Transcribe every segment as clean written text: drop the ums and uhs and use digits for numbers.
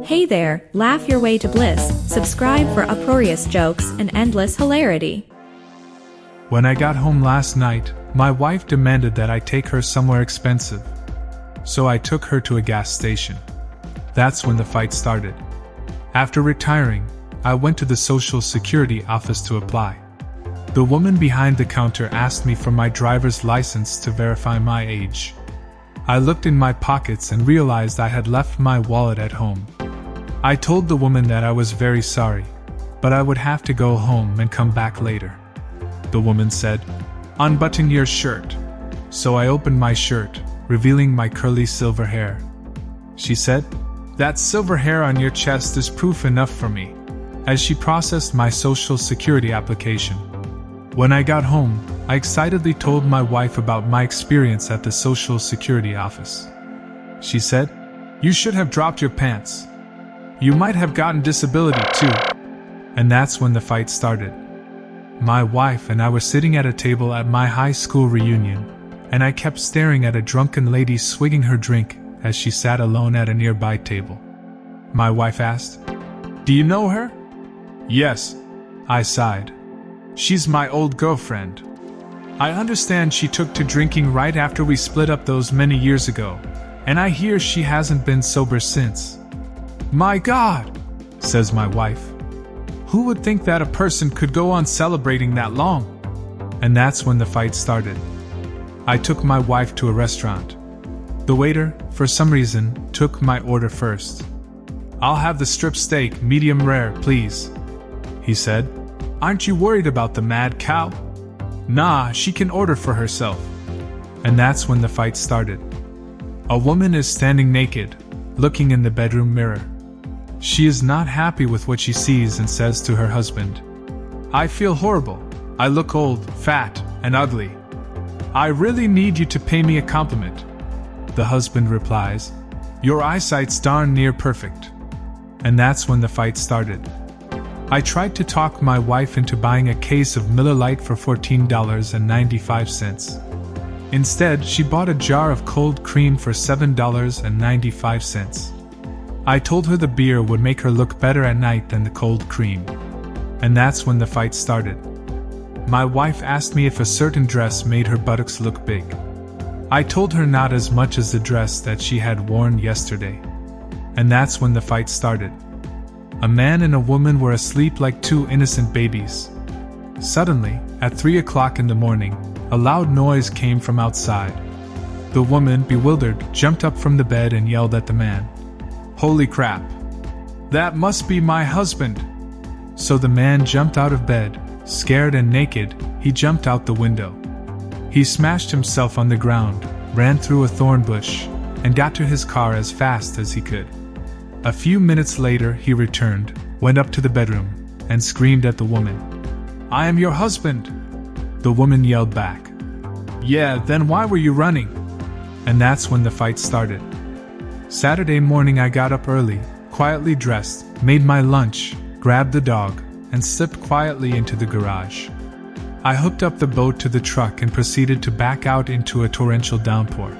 Hey there, laugh your way to bliss. Subscribe for uproarious jokes and endless hilarity. When I got home last night, my wife demanded that I take her somewhere expensive. So I took her to a gas station. That's when the fight started. After retiring, I went to the Social Security office to apply. The woman behind the counter asked me for my driver's license to verify my age. I looked in my pockets and realized I had left my wallet at home. I told the woman that I was very sorry, but I would have to go home and come back later. The woman said, "Unbutton your shirt." So I opened my shirt, revealing my curly silver hair. She said, "That silver hair on your chest is proof enough for me," as she processed my Social Security application. When I got home, I excitedly told my wife about my experience at the Social Security office. She said, "You should have dropped your pants. You might have gotten disability too." And that's when the fight started. My wife and I were sitting at a table at my high school reunion, and I kept staring at a drunken lady swigging her drink as she sat alone at a nearby table. My wife asked, "Do you know her?" "Yes," I sighed. "She's my old girlfriend. I understand she took to drinking right after we split up those many years ago, and I hear she hasn't been sober since." "My God," says my wife. "Who would think that a person could go on celebrating that long?" And that's when the fight started. I took my wife to a restaurant. The waiter, for some reason, took my order first. "I'll have the strip steak, medium rare, please," he said. "Aren't you worried about the mad cow?" "Nah, she can order for herself." And that's when the fight started. A woman is standing naked, looking in the bedroom mirror. She is not happy with what she sees and says to her husband, "I feel horrible. I look old, fat, and ugly. I really need you to pay me a compliment." The husband replies, "Your eyesight's darn near perfect." And that's when the fight started. I tried to talk my wife into buying a case of Miller Lite for $14.95. Instead, she bought a jar of cold cream for $7.95. I told her the beer would make her look better at night than the cold cream. And that's when the fight started. My wife asked me if a certain dress made her buttocks look big. I told her not as much as the dress that she had worn yesterday. And that's when the fight started. A man and a woman were asleep like two innocent babies. Suddenly, at 3 o'clock in the morning, a loud noise came from outside. The woman, bewildered, jumped up from the bed and yelled at the man, "Holy crap! That must be my husband!" So the man jumped out of bed, scared and naked. He jumped out the window. He smashed himself on the ground, ran through a thorn bush, and got to his car as fast as he could. A few minutes later he returned, went up to the bedroom, and screamed at the woman, "I am your husband!" The woman yelled back, "Yeah, then why were you running?" And that's when the fight started. Saturday morning I got up early, quietly dressed, made my lunch, grabbed the dog, and slipped quietly into the garage. I hooked up the boat to the truck and proceeded to back out into a torrential downpour.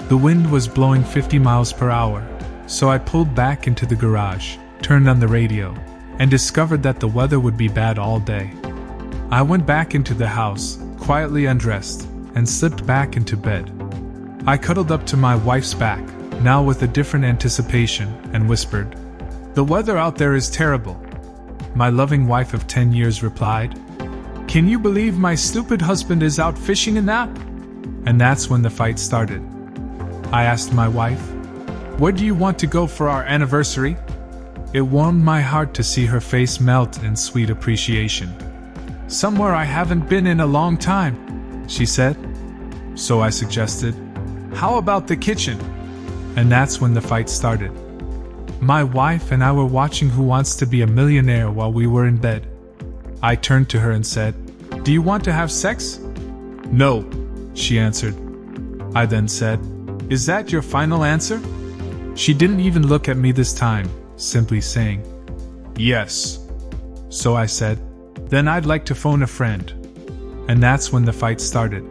The wind was blowing 50 miles per hour, so I pulled back into the garage, turned on the radio, and discovered that the weather would be bad all day. I went back into the house, quietly undressed, and slipped back into bed. I cuddled up to my wife's back, now with a different anticipation, and whispered, "The weather out there is terrible." My loving wife of 10 years replied, "Can you believe my stupid husband is out fishing in that?" And that's when the fight started. I asked my wife, "Where do you want to go for our anniversary?" It warmed my heart to see her face melt in sweet appreciation. "Somewhere I haven't been in a long time," she said. So I suggested, "How about the kitchen?" And that's when the fight started. My wife and I were watching Who Wants to Be a Millionaire while we were in bed. I turned to her and said, "Do you want to have sex?" "No," she answered. I then said, "Is that your final answer?" She didn't even look at me this time, simply saying, "Yes." So I said, "Then I'd like to phone a friend." And that's when the fight started.